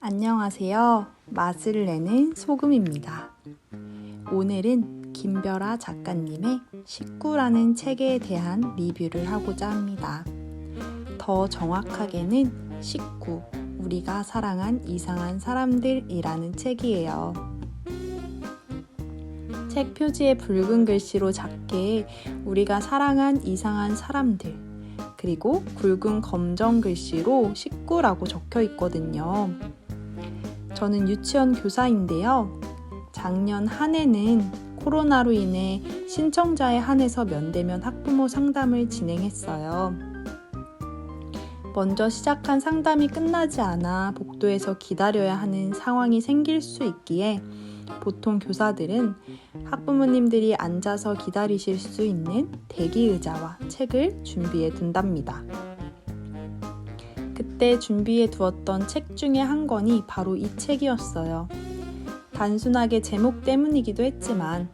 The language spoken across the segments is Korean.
안녕하세요. 맛을 내는 소금입니다. 오늘은 김별아 작가님의 식구라는 책에 대한 리뷰를 하고자 합니다. 더 정확하게는 식구, 우리가 사랑한 이상한 사람들이라는 책이에요. 책 표지에 붉은 글씨로 작게 우리가 사랑한 이상한 사람들, 그리고 굵은 검정 글씨로 식구라고 적혀 있거든요. 저는 유치원 교사인데요. 작년 한 해는 코로나로 인해 신청자에 한해서 면대면 학부모 상담을 진행했어요. 먼저 시작한 상담이 끝나지 않아 복도에서 기다려야 하는 상황이 생길 수 있기에 보통 교사들은 학부모님들이 앉아서 기다리실 수 있는 대기 의자와 책을 준비해 둔답니다. 그때 준비해 두었던 책 중에 한 권이 바로 이 책이었어요. 단순하게 제목 때문이기도 했지만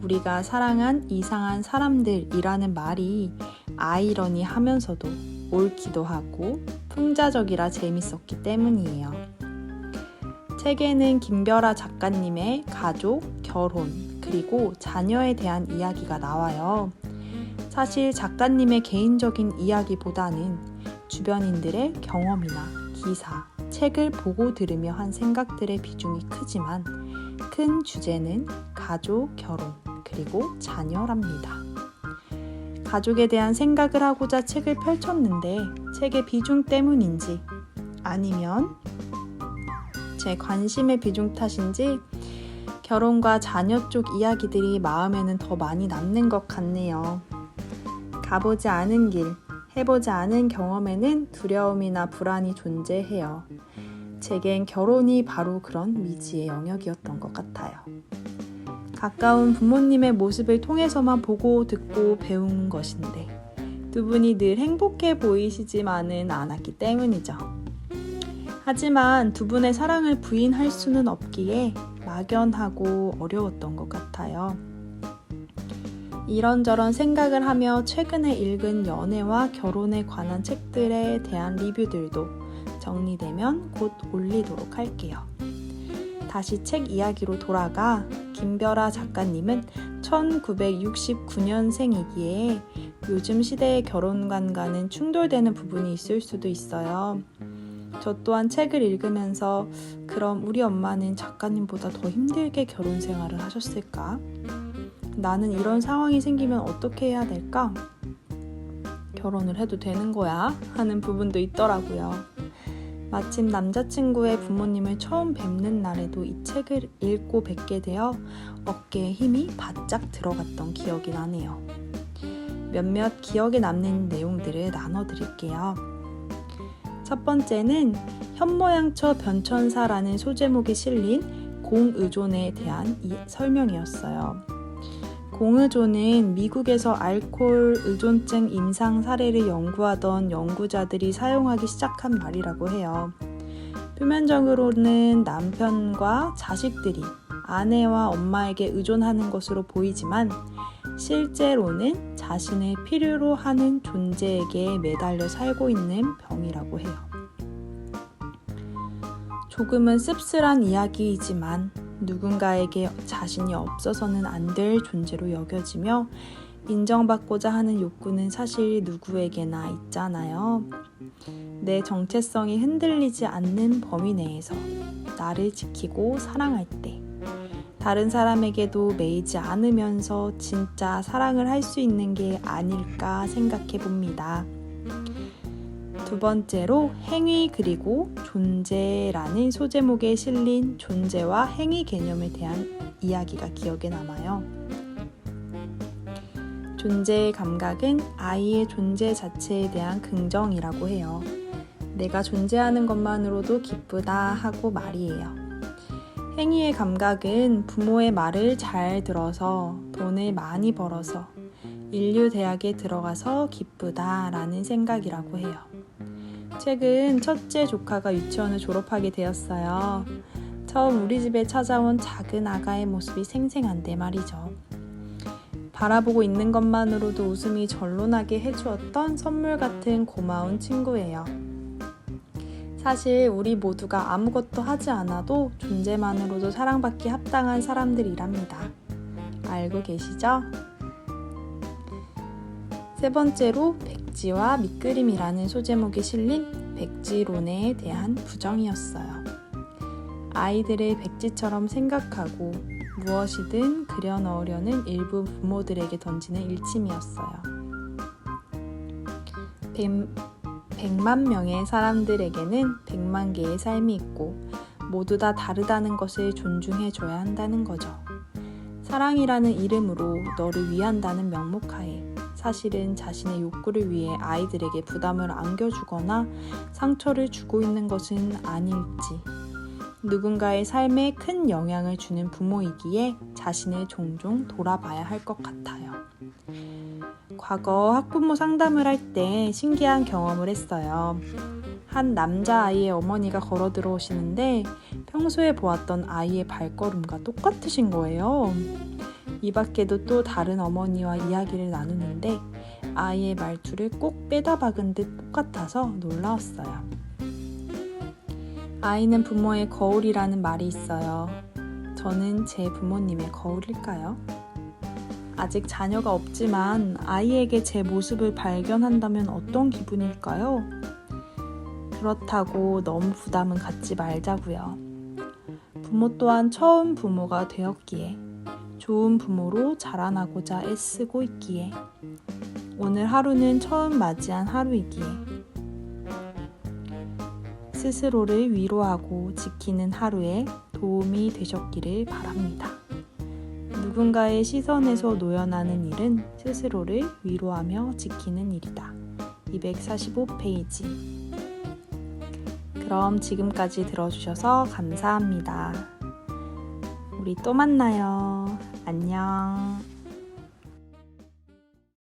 우리가 사랑한 이상한 사람들이라는 말이 아이러니하면서도 옳기도 하고 풍자적이라 재밌었기 때문이에요. 책에는 김별아 작가님의 가족, 결혼, 그리고 자녀에 대한 이야기가 나와요. 사실 작가님의 개인적인 이야기보다는 주변인들의 경험이나 기사, 책을 보고 들으며 한 생각들의 비중이 크지만 큰 주제는 가족, 결혼, 그리고 자녀랍니다. 가족에 대한 생각을 하고자 책을 펼쳤는데 책의 비중 때문인지 아니면 제 관심의 비중 탓인지 결혼과 자녀 쪽 이야기들이 마음에는 더 많이 남는 것 같네요. 가보지 않은 길, 해보지 않은 경험에는 두려움이나 불안이 존재해요. 제겐 결혼이 바로 그런 미지의 영역이었던 것 같아요. 가까운 부모님의 모습을 통해서만 보고 듣고 배운 것인데 두 분이 늘 행복해 보이시지만은 않았기 때문이죠. 하지만 두 분의 사랑을 부인할 수는 없기에 막연하고 어려웠던 것 같아요. 이런저런 생각을 하며 최근에 읽은 연애와 결혼에 관한 책들에 대한 리뷰들도 정리되면 곧 올리도록 할게요. 다시 책 이야기로 돌아가 김별아 작가님은 1969년생이기에 요즘 시대의 결혼관과는 충돌되는 부분이 있을 수도 있어요. 저 또한 책을 읽으면서 그럼 우리 엄마는 작가님보다 더 힘들게 결혼 생활을 하셨을까? 나는 이런 상황이 생기면 어떻게 해야 될까? 결혼을 해도 되는 거야? 하는 부분도 있더라고요. 마침 남자친구의 부모님을 처음 뵙는 날에도 이 책을 읽고 뵙게 되어 어깨에 힘이 바짝 들어갔던 기억이 나네요. 몇몇 기억에 남는 내용들을 나눠드릴게요. 첫 번째는 현모양처 변천사라는 소제목이 실린 공의존에 대한 설명이었어요. 공의존은 미국에서 알코올 의존증 임상 사례를 연구하던 연구자들이 사용하기 시작한 말이라고 해요. 표면적으로는 남편과 자식들이 아내와 엄마에게 의존하는 것으로 보이지만 실제로는 자신을 필요로 하는 존재에게 매달려 살고 있는 병이라고 해요. 조금은 씁쓸한 이야기이지만 누군가에게 자신이 없어서는 안 될 존재로 여겨지며 인정받고자 하는 욕구는 사실 누구에게나 있잖아요. 내 정체성이 흔들리지 않는 범위 내에서 나를 지키고 사랑할 때 다른 사람에게도 매이지 않으면서 진짜 사랑을 할 수 있는 게 아닐까 생각해 봅니다. 두 번째로 행위 그리고 존재라는 소제목에 실린 존재와 행위 개념에 대한 이야기가 기억에 남아요. 존재의 감각은 아이의 존재 자체에 대한 긍정이라고 해요. 내가 존재하는 것만으로도 기쁘다 하고 말이에요. 행위의 감각은 부모의 말을 잘 들어서 돈을 많이 벌어서 인류대학에 들어가서 기쁘다라는 생각이라고 해요. 최근 첫째 조카가 유치원을 졸업하게 되었어요. 처음 우리 집에 찾아온 작은 아가의 모습이 생생한데 말이죠. 바라보고 있는 것만으로도 웃음이 절로 나게 해주었던 선물 같은 고마운 친구예요. 사실 우리 모두가 아무것도 하지 않아도 존재만으로도 사랑받기 합당한 사람들이랍니다. 알고 계시죠? 세 번째로 백지와 밑그림이라는 소제목이 실린 백지론에 대한 부정이었어요. 아이들을 백지처럼 생각하고 무엇이든 그려 넣으려는 일부 부모들에게 던지는 일침이었어요. 100만 명의 사람들에게는 100만 개의 삶이 있고 모두 다 다르다는 것을 존중해줘야 한다는 거죠. 사랑이라는 이름으로 너를 위한다는 명목하에 사실은 자신의 욕구를 위해 아이들에게 부담을 안겨주거나 상처를 주고 있는 것은 아닐지, 누군가의 삶에 큰 영향을 주는 부모이기에 자신을 종종 돌아봐야 할 것 같아요. 과거 학부모 상담을 할 때 신기한 경험을 했어요. 한 남자아이의 어머니가 걸어 들어오시는데 평소에 보았던 아이의 발걸음과 똑같으신 거예요. 이 밖에도 또 다른 어머니와 이야기를 나누는데 아이의 말투를 꼭 빼다 박은 듯 똑같아서 놀라웠어요. 아이는 부모의 거울이라는 말이 있어요. 저는 제 부모님의 거울일까요? 아직 자녀가 없지만 아이에게 제 모습을 발견한다면 어떤 기분일까요? 그렇다고 너무 부담은 갖지 말자고요. 부모 또한 처음 부모가 되었기에, 좋은 부모로 자라나고자 애쓰고 있기에, 오늘 하루는 처음 맞이한 하루이기에 스스로를 위로하고 지키는 하루에 도움이 되셨기를 바랍니다. 누군가의 시선에서 노연하는 일은 스스로를 위로하며 지키는 일이다. 245페이지. 그럼 지금까지 들어주셔서 감사합니다. 우리 또 만나요. 안녕.